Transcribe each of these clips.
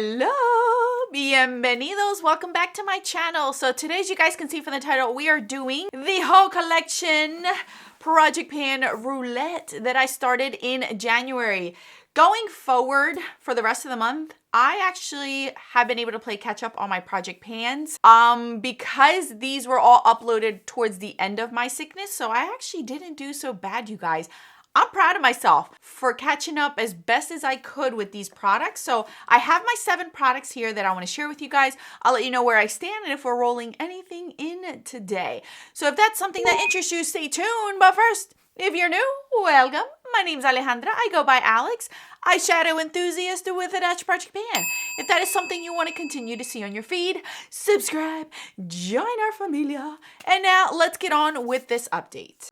Hello, bienvenidos, welcome back to my channel. So today, as you guys can see from the title, we are doing the whole collection Project Pan Roulette that I started in January. Going forward for the rest of the month, I actually have been able to play catch up on my project pans because these were all uploaded towards the end of my sickness. So I actually didn't do so bad, you guys. I'm proud of myself for catching up as best as I could with these products. So I have my 7 products here that I want to share with you guys. I'll let you know where I stand and if we're rolling anything in today. So if that's something that interests you, stay tuned. But first, if you're new, welcome. My name's Alejandra. I go by Alex, eyeshadow enthusiast with a Dutch Project Pan. If that is something you want to continue to see on your feed, subscribe, join our familia. And now let's get on with this update.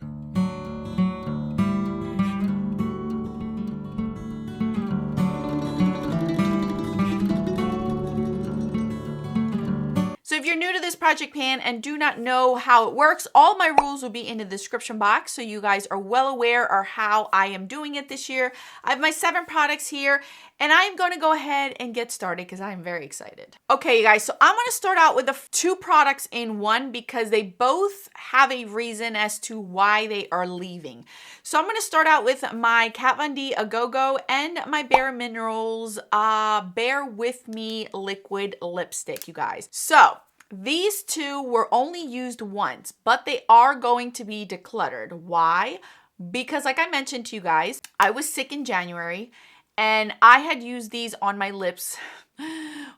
So if you're new to this project pan and do not know how it works, all my rules will be in the description box so you guys are well aware of how I am doing it this year. I have my 7 products here and I'm going to go ahead and get started because I'm very excited. Okay, you guys, so I'm going to start out with the 2 products in one because they both have a reason as to why they are leaving. So I'm going to start out with my Kat Von D A Go-Go and my Bare Minerals Bear With Me liquid lipstick, you guys. So these 2 were only used once, but they are going to be decluttered. Why? Because like I mentioned to you guys, I was sick in January and I had used these on my lips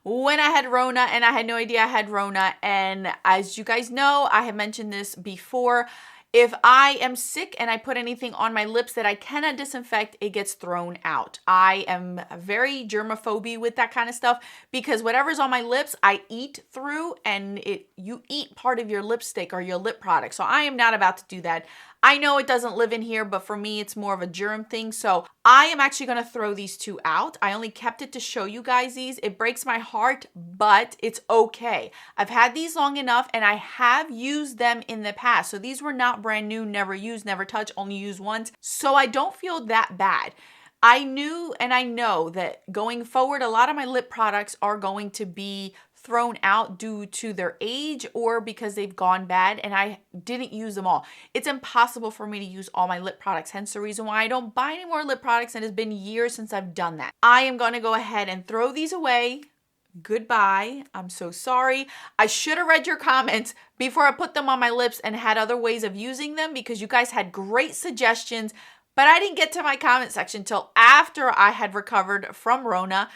when I had Rona and I had no idea I had Rona. And as you guys know, I have mentioned this before. If I am sick and I put anything on my lips that I cannot disinfect, it gets thrown out. I am very germophobic with that kind of stuff because whatever's on my lips, I eat through and you eat part of your lipstick or your lip product. So I am not about to do that. I know it doesn't live in here, but for me, it's more of a germ thing. So I am actually going to throw these 2 out. I only kept it to show you guys these. It breaks my heart, but it's okay. I've had these long enough and I have used them in the past. So these were not brand new, never used, never touched, only used once. So I don't feel that bad. I knew and I know that going forward, a lot of my lip products are going to be thrown out due to their age or because they've gone bad and I didn't use them all. It's impossible for me to use all my lip products, hence the reason why I don't buy any more lip products and it's been years since I've done that. I am going to go ahead and throw these away. Goodbye. I'm so sorry. I should have read your comments before I put them on my lips and had other ways of using them because you guys had great suggestions, but I didn't get to my comment section until after I had recovered from Rona.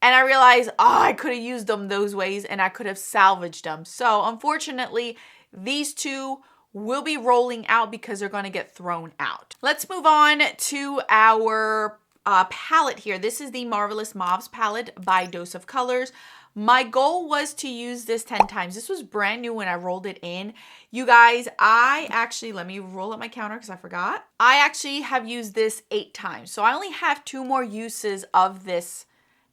And I realized, I could have used them those ways and I could have salvaged them. So unfortunately, these 2 will be rolling out because they're going to get thrown out. Let's move on to our palette here. This is the Marvelous Mauves palette by Dose of Colors. My goal was to use this 10 times. This was brand new when I rolled it in. You guys, let me roll up my counter because I forgot. I actually have used this 8 times. So I only have 2 more uses of this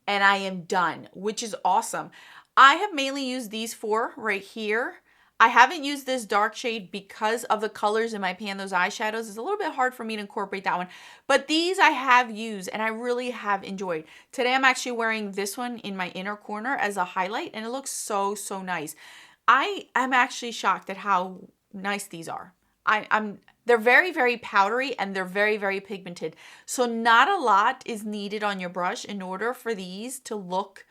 and I am done, which is awesome. I have mainly used these 4 right here. I haven't used this dark shade because of the colors in my pan, those eyeshadows. It's a little bit hard for me to incorporate that one. But these I have used and I really have enjoyed. Today I'm actually wearing this one in my inner corner as a highlight and it looks so, so nice. I am actually shocked at how nice these are. They're very, very powdery and they're very, very pigmented. So not a lot is needed on your brush in order for these to look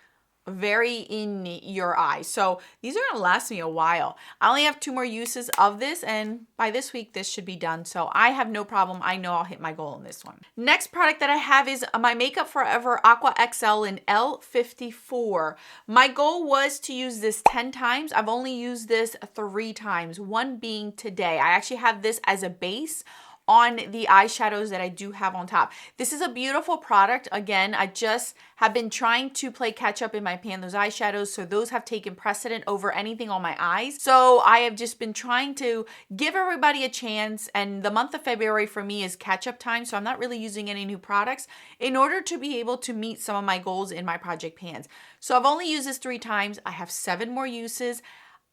very in your eye. So these are going to last me a while. I only have 2 more uses of this and by this week this should be done. So I have no problem. I know I'll hit my goal in this one. Next product that I have is my Makeup Forever Aqua XL in L54. My goal was to use this 10 times. I've only used this 3 times, one being today. I actually have this as a base on the eyeshadows that I do have on top. This is a beautiful product. Again, I just have been trying to play catch up in my pan, those eyeshadows, so those have taken precedent over anything on my eyes. So I have just been trying to give everybody a chance, and the month of February for me is catch up time, so I'm not really using any new products in order to be able to meet some of my goals in my project pans. So I've only used this 3 times. I have 7 more uses.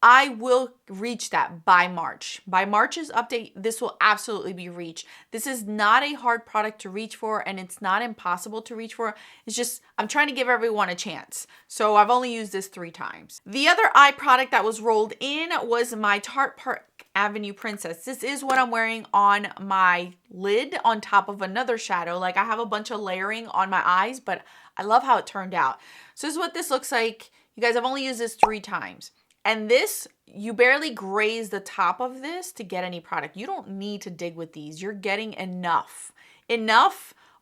I will reach that by March. By March's update, this will absolutely be reached. This is not a hard product to reach for, and it's not impossible to reach for. It's just, I'm trying to give everyone a chance. So I've only used this 3 times. The other eye product that was rolled in was my Tarte Park Avenue Princess. This is what I'm wearing on my lid on top of another shadow. Like, I have a bunch of layering on my eyes, but I love how it turned out. So this is what this looks like. You guys, I've only used this 3 times. And this, you barely graze the top of this to get any product. You don't need to dig with these. You're getting enough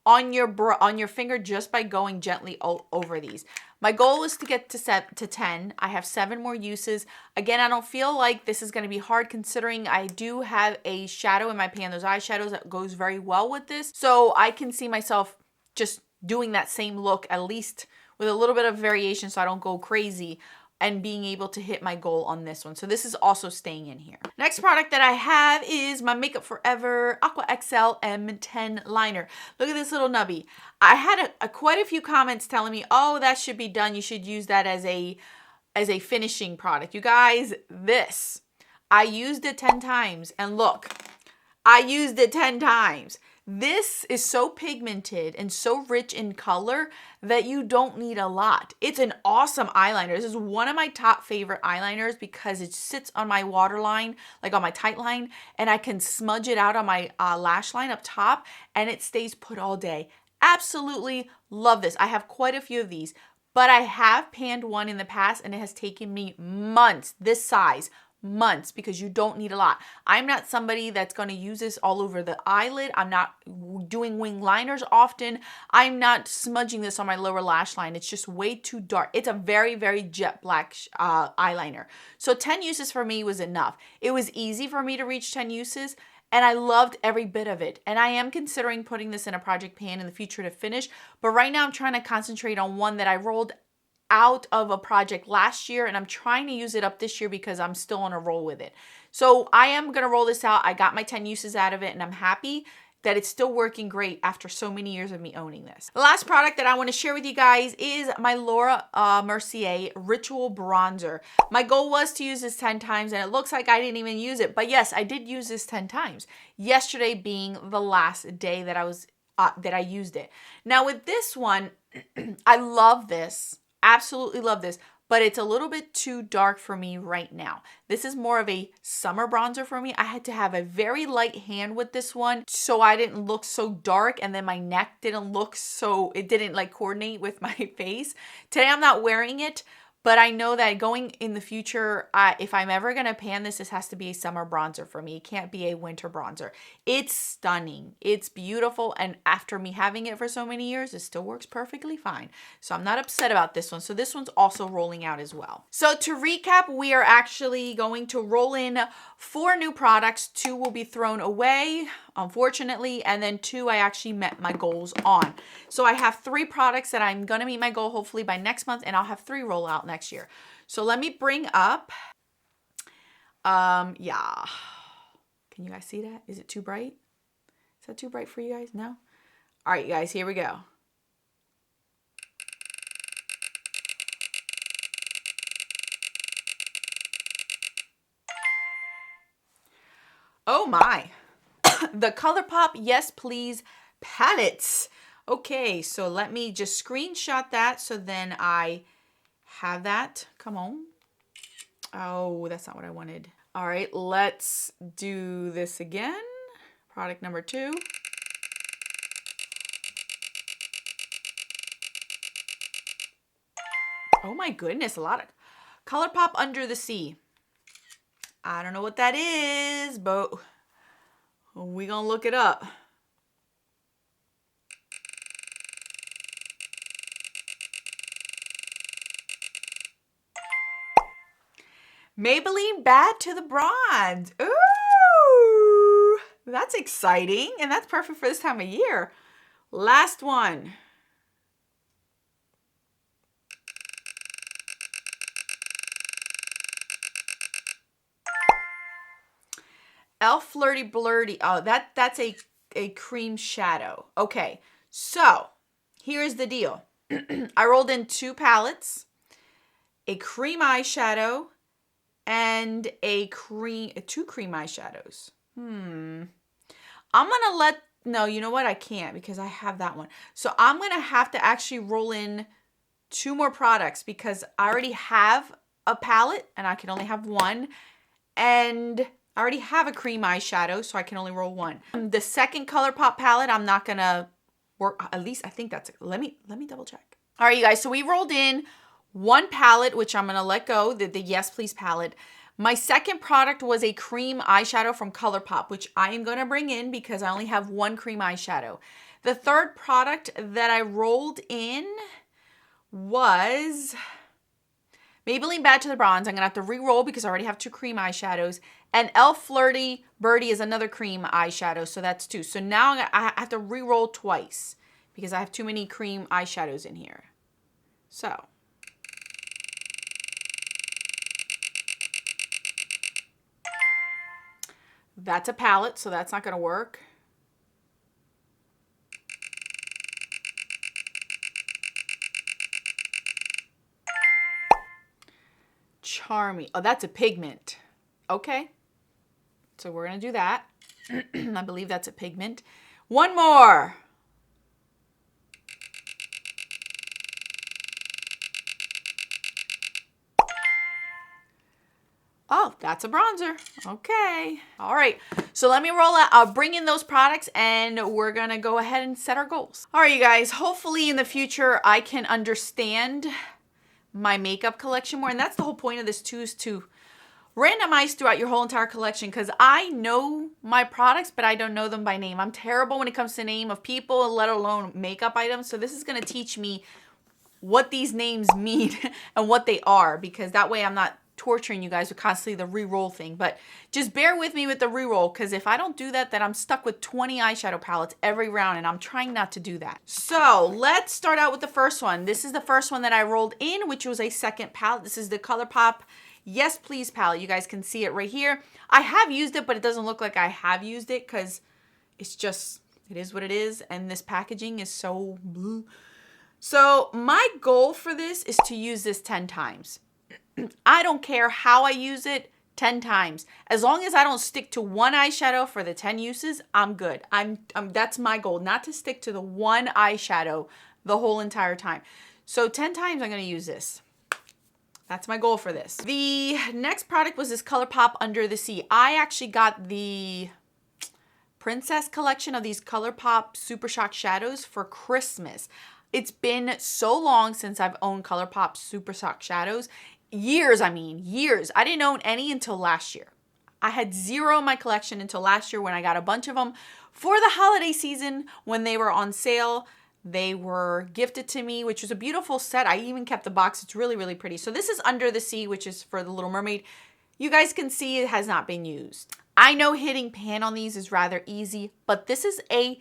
on your finger just by going gently over these. My goal is to get to 10. I have 7 more uses. Again, I don't feel like this is going to be hard considering I do have a shadow in my pan, those eyeshadows, that goes very well with this. So I can see myself just doing that same look, at least with a little bit of variation so I don't go crazy, and being able to hit my goal on this one. So this is also staying in here. Next product that I have is my Makeup Forever Aqua XL M10 liner. Look at this little nubby. I had quite a few comments telling me, oh, that should be done. You should use that as a finishing product. You guys, this, I used it 10 times, and look, I used it 10 times. This is so pigmented and so rich in color that you don't need a lot. It's an awesome eyeliner. This is one of my top favorite eyeliners because it sits on my waterline, like on my tight line, and I can smudge it out on my lash line up top, and it stays put all day. Absolutely love this. I have quite a few of these, but I have panned one in the past, and it has taken me months, this size, months, because you don't need a lot. I'm not somebody that's going to use this all over the eyelid. I'm not doing wing liners often. I'm not smudging this on my lower lash line. It's just way too dark. It's a very, very jet black eyeliner. So 10 uses for me was enough. It was easy for me to reach 10 uses, and I loved every bit of it. And I am considering putting this in a project pan in the future to finish, but right now I'm trying to concentrate on one that I rolled out of a project last year, and I'm trying to use it up this year because I'm still on a roll with it. So I am going to roll this out. I got my 10 uses out of it, and I'm happy that it's still working great after so many years of me owning this. The last product that I want to share with you guys is my Laura Mercier Ritual Bronzer. My goal was to use this 10 times, and it looks like I didn't even use it, but yes, I did use this 10 times. Yesterday being the last day that I used it. Now with this one, I love this. Absolutely love this, but it's a little bit too dark for me right now. This is more of a summer bronzer for me. I had to have a very light hand with this one so I didn't look so dark, and then my neck didn't look so, it didn't like coordinate with my face. Today I'm not wearing it, but I know that going in the future, if I'm ever going to pan this, this has to be a summer bronzer for me. It can't be a winter bronzer. It's stunning. It's beautiful. And after me having it for so many years, it still works perfectly fine. So I'm not upset about this one. So this one's also rolling out as well. So to recap, we are actually going to roll in 4 new products. 2 will be thrown away, unfortunately, and then 2 I actually met my goals on. So I have 3 products that I'm going to meet my goal hopefully by next month, and I'll have 3 roll out next year. So let me bring up, yeah. Can you guys see that? Is it too bright? Is that too bright for you guys? No? All right, guys, here we go. Oh my. The ColourPop Yes Please palettes. Okay, so let me just screenshot that so then I have that. Come on. Oh, that's not what I wanted. All right, let's do this again. Product number 2. Oh my goodness, a lot of ColourPop Under the Sea. I don't know what that is, but we're gonna look it up. Maybelline Bad to the Bronze. Ooh, that's exciting, and that's perfect for this time of year. Last one. Elf Flirty Blurty. Oh, that's a cream shadow. Okay, so here's the deal. I rolled in 2 palettes, a cream eyeshadow, and two cream eyeshadows. I'm gonna no, you know what? I can't because I have that one. So I'm gonna have to actually roll in 2 more products because I already have a palette and I can only have one. And I already have a cream eyeshadow, so I can only roll one. The second ColourPop palette, I'm not gonna work, at least I think that's it. Let me double check. All right, you guys, so we rolled in 1 palette, which I'm gonna let go, the Yes Please palette. My second product was a cream eyeshadow from ColourPop, which I am gonna bring in because I only have 1 cream eyeshadow. The third product that I rolled in was Maybelline Bad to the Bronze. I'm gonna have to re-roll because I already have 2 cream eyeshadows. And e.l.f. Flirty Birdie is another cream eyeshadow, so that's 2. So now I have to re-roll twice because I have too many cream eyeshadows in here. So. That's a palette, so that's not gonna work. Charmy. Oh, that's a pigment. Okay. So we're gonna do that. I believe that's a pigment. 1 more. Oh, that's a bronzer. Okay. All right. So let me roll out. I'll bring in those products and we're going to go ahead and set our goals. All right, you guys. Hopefully in the future, I can understand my makeup collection more. And that's the whole point of this too, is to randomize throughout your whole entire collection, because I know my products, but I don't know them by name. I'm terrible when it comes to name of people, let alone makeup items. So this is going to teach me what these names mean and what they are, because that way I'm not torturing you guys with constantly the re-roll thing. But just bear with me with the re-roll, because if I don't do that, then I'm stuck with 20 eyeshadow palettes every round, and I'm trying not to do that. So let's start out with the first one. This is the first one that I rolled in, which was a second palette. This is the ColourPop Yes Please palette. You guys can see it right here. I have used it, but it doesn't look like I have used it because it's just, it is what it is, and this packaging is so blue. So my goal for this is to use this 10 times. I don't care how I use it, 10 times. As long as I don't stick to one eyeshadow for the 10 uses, I'm good. That's my goal, not to stick to the one eyeshadow the whole entire time. So 10 times I'm gonna use this. That's my goal for this. The next product was this ColourPop Under the Sea. I actually got the Princess collection of these ColourPop Super Shock shadows for Christmas. It's been so long since I've owned ColourPop Super Shock shadows. Years, I mean, years. I didn't own any until last year. I had 0 in my collection until last year when I got a bunch of them for the holiday season when they were on sale. They were gifted to me, which was a beautiful set. I even kept the box. It's really, really pretty. So this is Under the Sea, which is for the Little Mermaid. You guys can see it has not been used. I know hitting pan on these is rather easy, but this is a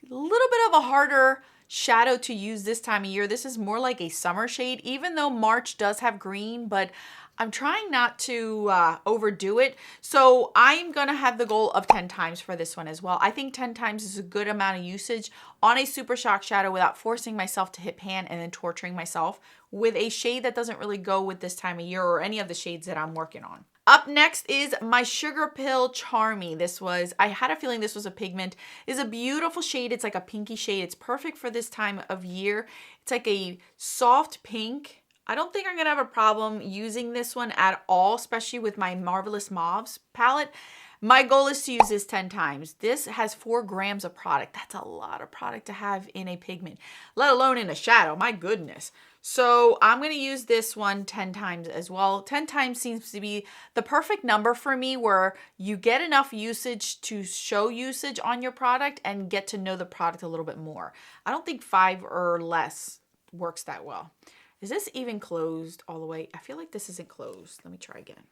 little bit of a harder shadow to use this time of year. This is more like a summer shade, even though March does have green, but I'm trying not to overdo it. So I'm gonna have the goal of 10 times for this one as well. I think 10 times is a good amount of usage on a Super Shock shadow without forcing myself to hit pan and then torturing myself with a shade that doesn't really go with this time of year or any of the shades that I'm working on. Up next is my Sugar Pill Charmy. I had a feeling this was a pigment. It's a beautiful shade. It's like a pinky shade. It's perfect for this time of year. It's like a soft pink. I don't think I'm gonna have a problem using this one at all, especially with my Marvelous Mauves palette. My goal is to use this 10 times. This has 4 grams of product. That's a lot of product to have in a pigment, let alone in a shadow, my goodness. So I'm gonna use this one 10 times as well. 10 times seems to be the perfect number for me, where you get enough usage to show usage on your product and get to know the product a little bit more. I don't think 5 or less works that well. Is this even closed all the way? I feel like this isn't closed. Let me try again.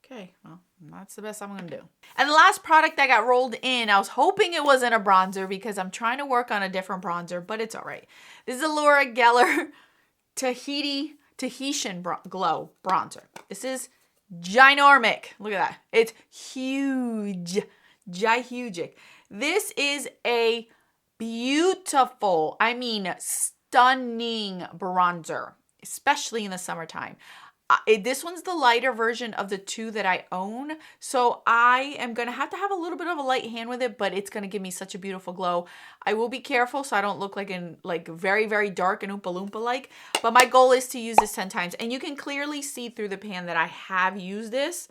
Okay, well, that's the best I'm gonna do. And the last product that got rolled in, I was hoping it wasn't a bronzer because I'm trying to work on a different bronzer, but it's all right. This is a Laura Geller Tahitian Glow bronzer. This is ginormic. Look at that. It's huge. Gihugic. This is a beautiful, I mean, stunning bronzer, especially in the summertime. This one's the lighter version of the two that I own. So I am going to have a little bit of a light hand with it, but it's going to give me such a beautiful glow. I will be careful so I don't look like very, very dark and Oompa Loompa like. But my goal is to use this 10 times. And you can clearly see through the pan that I have used this.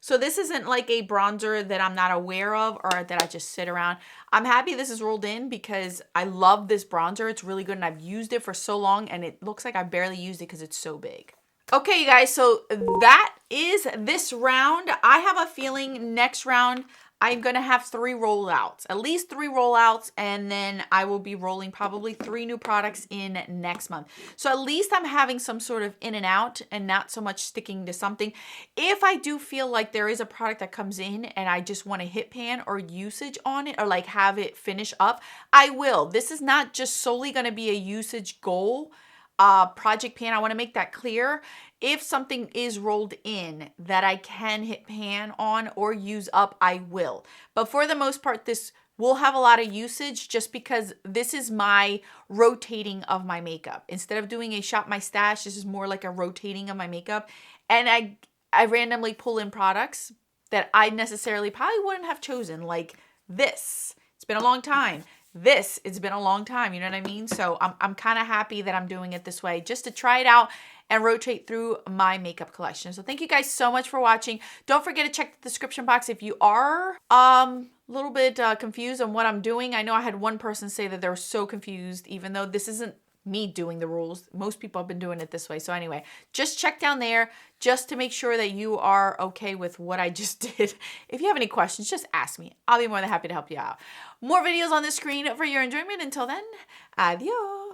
So this isn't like a bronzer that I'm not aware of or that I just sit around. I'm happy this is rolled in because I love this bronzer. It's really good and I've used it for so long and it looks like I barely used it because it's so big. Okay, you guys, so that is this round. I have a feeling next round I'm going to have 3 rollouts, at least 3 rollouts, and then I will be rolling probably 3 new products in next month. So at least I'm having some sort of in and out and not so much sticking to something. If I do feel like there is a product that comes in and I just want to hit pan or usage on it or like have it finish up, I will. This is not just solely going to be a usage goal project pan. I want to make that clear. If something is rolled in that I can hit pan on or use up, I will. But for the most part, this will have a lot of usage just because this is my rotating of my makeup. Instead of doing a shop my stash, this is more like a rotating of my makeup. And I randomly pull in products that I necessarily probably wouldn't have chosen, like this. It's been a long time. This, it's been a long time, you know what I mean? So I'm kind of happy that I'm doing it this way just to try it out and rotate through my makeup collection. So thank you guys so much for watching. Don't forget to check the description box if you are a little bit confused on what I'm doing. I know I had one person say that they were so confused, even though this isn't me doing the rules. Most people have been doing it this way. So anyway, just check down there just to make sure that you are okay with what I just did. If you have any questions, just ask me. I'll be more than happy to help you out. More videos on the screen for your enjoyment. Until then, adios.